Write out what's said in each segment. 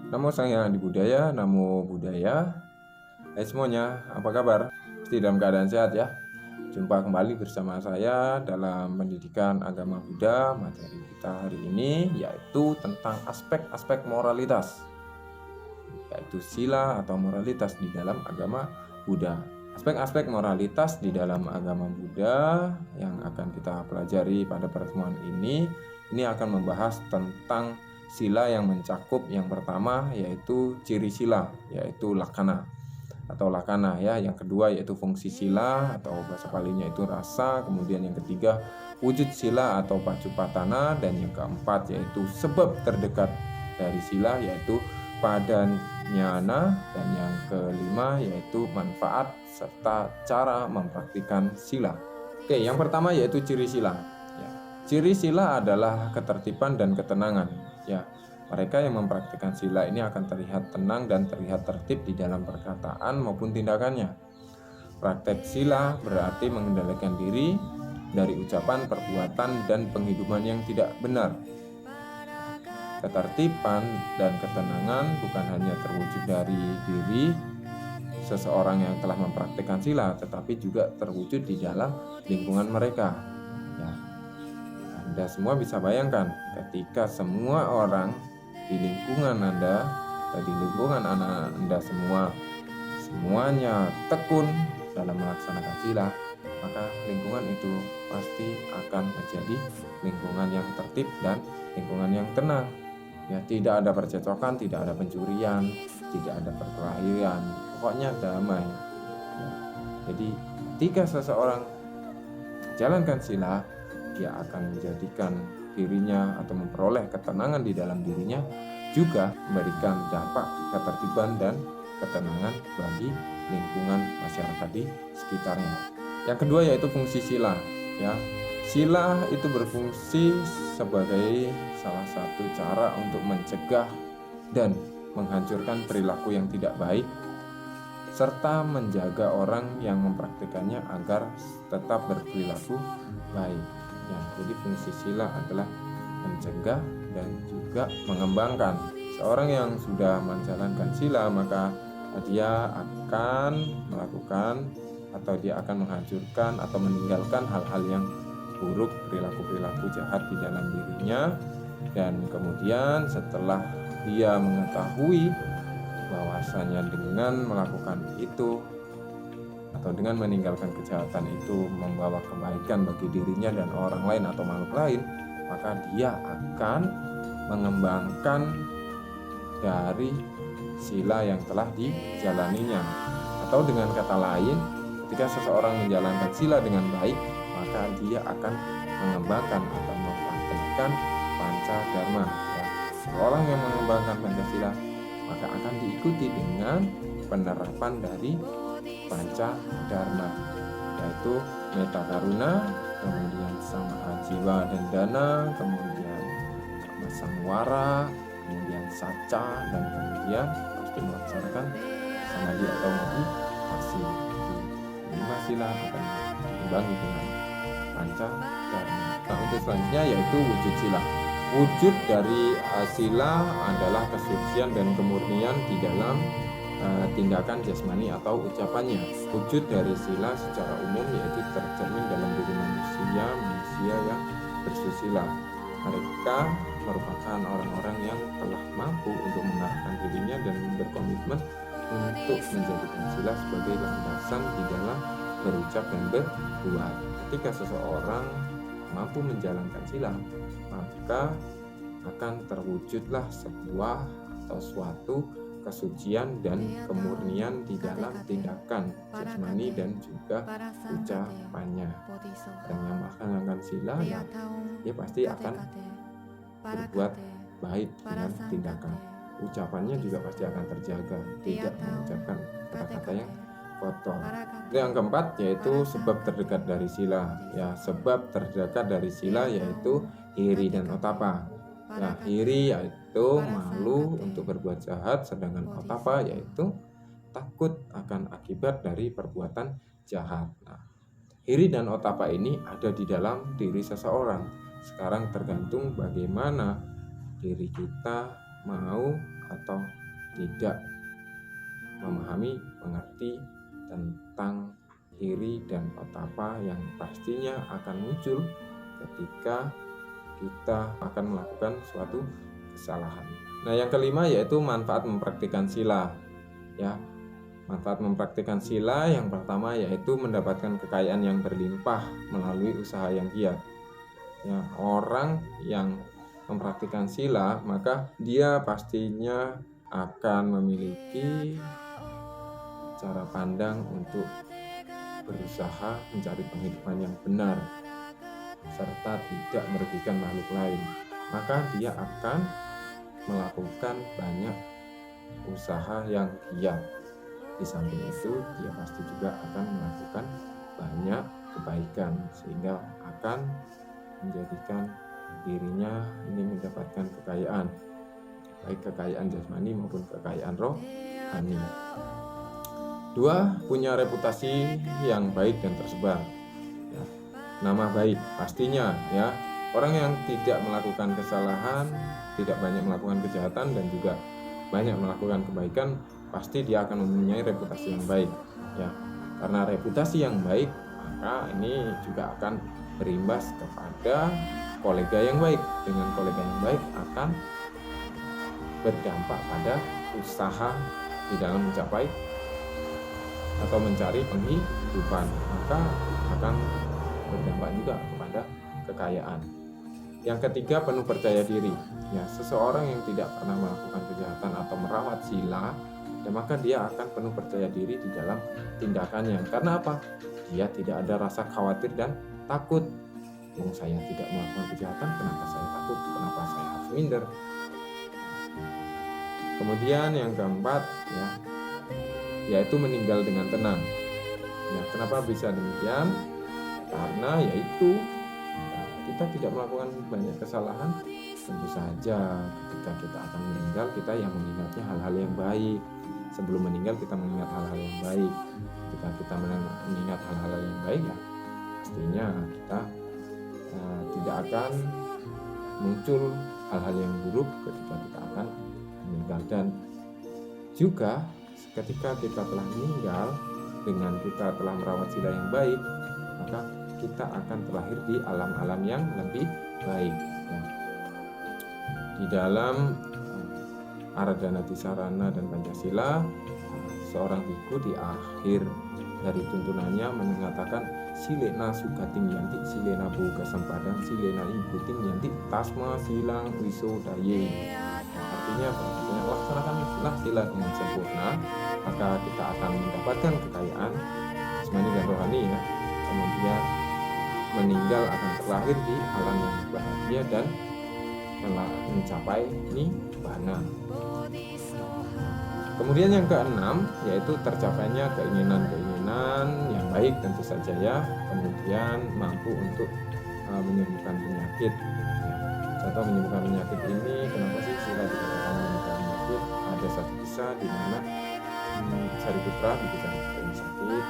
Namo Sang Hyang Adi Budaya, Namo Buddhaya. Hai semuanya, apa kabar? Pasti dalam keadaan sehat ya. Jumpa kembali bersama saya dalam pendidikan agama Buddha. Materi kita hari ini yaitu tentang aspek-aspek moralitas, yaitu sila atau moralitas di dalam agama Buddha. Aspek-aspek moralitas di dalam agama Buddha yang akan kita pelajari pada pertemuan ini akan membahas tentang sila yang mencakup yang pertama yaitu ciri sila, yaitu lakkhana atau lakkhana ya. Yang kedua yaitu fungsi sila atau bahasa Palinya itu rasa. Kemudian yang ketiga wujud sila atau pacupatana, dan yang keempat yaitu sebab terdekat dari sila yaitu padanyana, dan yang kelima yaitu manfaat serta cara mempraktikkan sila. Oke, yang pertama yaitu ciri sila. Ciri sila adalah ketertiban dan ketenangan. Ya, mereka yang mempraktikkan sila ini akan terlihat tenang dan terlihat tertib di dalam perkataan maupun tindakannya. Praktek sila berarti mengendalikan diri dari ucapan, perbuatan, dan penghidupan yang tidak benar. Ketertiban dan ketenangan bukan hanya terwujud dari diri seseorang yang telah mempraktikkan sila, tetapi juga terwujud di dalam lingkungan mereka. Anda semua bisa bayangkan ketika semua orang di lingkungan Anda atau di lingkungan anak Anda semuanya tekun dalam melaksanakan sila, maka lingkungan itu pasti akan menjadi lingkungan yang tertib dan lingkungan yang tenang. Ya, tidak ada percecokan, tidak ada pencurian, tidak ada perkelahian, pokoknya damai. Ya, jadi ketika seseorang jalankan sila, dia akan menjadikan dirinya atau memperoleh ketenangan di dalam dirinya, juga memberikan dampak ketertiban dan ketenangan bagi lingkungan masyarakat di sekitarnya. Yang kedua yaitu fungsi sila. Ya, sila itu berfungsi sebagai salah satu cara untuk mencegah dan menghancurkan perilaku yang tidak baik, serta menjaga orang yang mempraktikannya agar tetap berperilaku baik. Ya, jadi fungsi sila adalah mencegah dan juga mengembangkan. Seorang yang sudah menjalankan sila, maka dia akan melakukan atau dia akan menghancurkan atau meninggalkan hal-hal yang buruk, perilaku-perilaku jahat di dalam dirinya. Dan kemudian setelah dia mengetahui bahwasanya dengan melakukan itu atau dengan meninggalkan kejahatan itu membawa kebaikan bagi dirinya dan orang lain atau makhluk lain, maka dia akan mengembangkan dari sila yang telah dijalaninya. Atau dengan kata lain, ketika seseorang menjalankan sila dengan baik, maka dia akan mengembangkan atau mempraktikkan pancadharma. Ya, orang yang mengembangkan Pancasila maka akan diikuti dengan penerapan dari pancadharma, yaitu metta karuna, kemudian samaan jiwa dan dana, kemudian samwara, kemudian saca, dan kemudian pasti melaksanakan samadhi atau meditasi. Lima sila akan diimbangi dengan pancadharma. Nah, untuk selanjutnya yaitu wujud sila. Wujud dari sila adalah kesucian dan kemurnian di dalam tindakan jasmani atau ucapannya. Wujud dari sila secara umum yaitu tercermin dalam diri manusia yang bersusila. Mereka merupakan orang-orang yang telah mampu untuk mengarahkan dirinya dan berkomitmen untuk menjadikan sila sebagai landasan di dalam berucap dan berbuat. Ketika seseorang mampu menjalankan sila, maka akan terwujudlah sebuah atau suatu kesucian dan kemurnian di dalam tindakan jasmani dan juga ucapannya. Dan yang melaksanakan sila, ya, dia pasti akan berbuat baik dengan tindakan. Ucapannya juga pasti akan terjaga, tidak mengucapkan kata-kata yang kotor. Yang keempat yaitu sebab terdekat dari sila. Ya, sebab terdekat dari sila yaitu hiri dan otapa. Ya, hiri yaitu malu untuk berbuat jahat, sedangkan otapa yaitu takut akan akibat dari perbuatan jahat. Nah, hiri dan otapa ini ada di dalam diri seseorang. Sekarang tergantung bagaimana diri kita mau atau tidak memahami, mengerti tentang iri dan otapa yang pastinya akan muncul ketika kita akan melakukan suatu kesalahan. Nah, yang kelima yaitu manfaat mempraktikkan sila. Ya, manfaat mempraktikkan sila yang pertama yaitu mendapatkan kekayaan yang berlimpah melalui usaha yang giat. Ya, orang yang mempraktikkan sila maka dia pastinya akan memiliki cara pandang untuk berusaha mencari penghidupan yang benar serta tidak merugikan makhluk lain. Maka dia akan melakukan banyak usaha yang giat. Di samping itu dia pasti juga akan melakukan banyak kebaikan sehingga akan menjadikan dirinya ini mendapatkan kekayaan, baik kekayaan jasmani maupun kekayaan rohani. 2. Punya reputasi yang baik dan tersebar. Ya, nama baik pastinya ya. Orang yang tidak melakukan kesalahan, tidak banyak melakukan kejahatan dan juga banyak melakukan kebaikan, pasti dia akan mempunyai reputasi yang baik ya. Karena reputasi yang baik, maka ini juga akan berimbas kepada kolega yang baik. Dengan kolega yang baik akan berdampak pada usaha di dalam mencapai atau mencari penghidupan, maka akan berdampak juga kepada kekayaan. Yang ketiga, penuh percaya diri. Ya, seseorang yang tidak pernah melakukan kejahatan atau merawat sila, ya maka dia akan penuh percaya diri di dalam tindakannya. Karena apa? Dia tidak ada rasa khawatir dan takut. Saya tidak melakukan kejahatan, kenapa saya takut? Kenapa saya harus minder? Kemudian yang keempat, ya, yaitu meninggal dengan tenang. Ya, kenapa bisa demikian? Karena yaitu kita tidak melakukan banyak kesalahan, tentu saja ketika kita akan meninggal, kita yang mengingatnya hal-hal yang baik. Sebelum meninggal kita mengingat hal-hal yang baik. Ketika kita mengingat hal-hal yang baik, ya pastinya kita tidak akan muncul hal-hal yang buruk ketika kita akan meninggal. Dan juga ketika kita telah meninggal, dengan kita telah merawat sila yang baik, maka kita akan terlahir di alam-alam yang lebih baik ya. Di dalam Aradhana Tisarana dan Pancasila, seorang biku di akhir dari tuntunannya mengatakan silena sugating yanti silena buka sempadan silena ibuting yanti tasma silang wisodaye. Artinya laksanakanlah sila dengan sempurna, maka kita akan mendapatkan kekayaan jasmani dan rohani ya. Kemudian meninggal akan terlahir di alam yang bahagia dan telah mencapai nibbana. Kemudian yang keenam yaitu tercapainya keinginan-keinginan yang baik tentu saja ya. Kemudian mampu untuk menyembuhkan penyakit. Contoh menyembuhkan penyakit ini, kenapa sih sila dikatakan menyembuhkan penyakit? Ada satu kisah di mana Sariputra begitu sakit, kemudian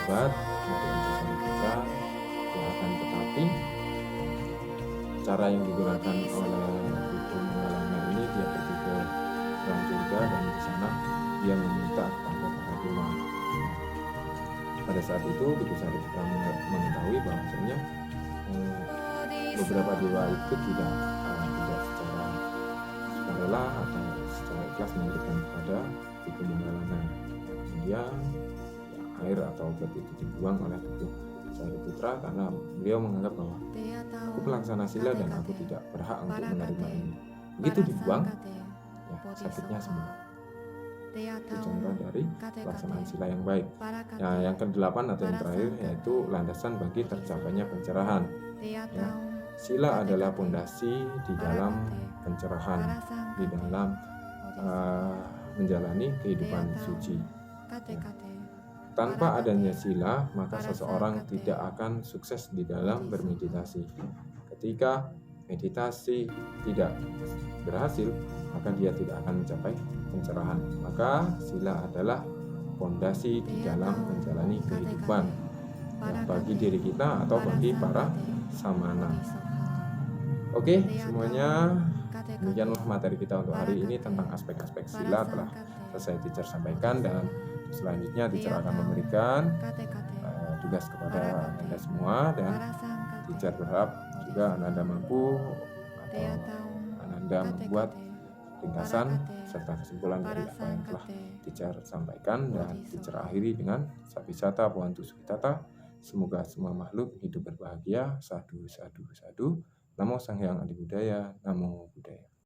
obat untuk Sariputra ya, akan tetapi cara yang digunakan oleh Biku Mangalana ini, dia pergi ke dalam surga dan di sana dia meminta kepada para dewa. Pada saat itu Biku Sariputra mengetahui bahwasanya beberapa dewa itu tidak secara sukarela atau secara ikhlas memberikan kepada Biku Mangalana. Kemudian air atau obat itu dibuang oleh Biku Sariputra karena beliau menganggap bahwa aku pelaksana sila dan aku tidak berhak untuk menerima ini. Begitu dibuang, ya sakitnya sembuh. Itu contoh dari pelaksanaan sila yang baik. Nah, yang ke-8 atau yang terakhir yaitu landasan bagi tercapainya pencerahan. Ya, sila adalah pondasi di dalam pencerahan, di dalam menjalani kehidupan suci. Ya. Tanpa adanya sila, maka seseorang tidak akan sukses di dalam bermeditasi. Ketika meditasi tidak berhasil, maka dia tidak akan mencapai pencerahan. Maka sila adalah fondasi di dalam menjalani kehidupan ya, bagi diri kita atau bagi para samana. Oke, semuanya demikianlah materi kita untuk hari ini tentang aspek-aspek sila telah selesai teacher sampaikan, dan selanjutnya teacher akan memberikan tugas kepada Anda semua, dan teacher berharap juga Anda mampu atau Anda membuat ringkasan serta kesimpulan dari apa yang telah teacher sampaikan, dan teacher akhiri dengan Sapisata Bhavantu Sukhitata. Semoga semua makhluk hidup berbahagia. Sadu, sadu, sadu. Namo Sang Hyang Adi Budaya. Namo Buddhaya.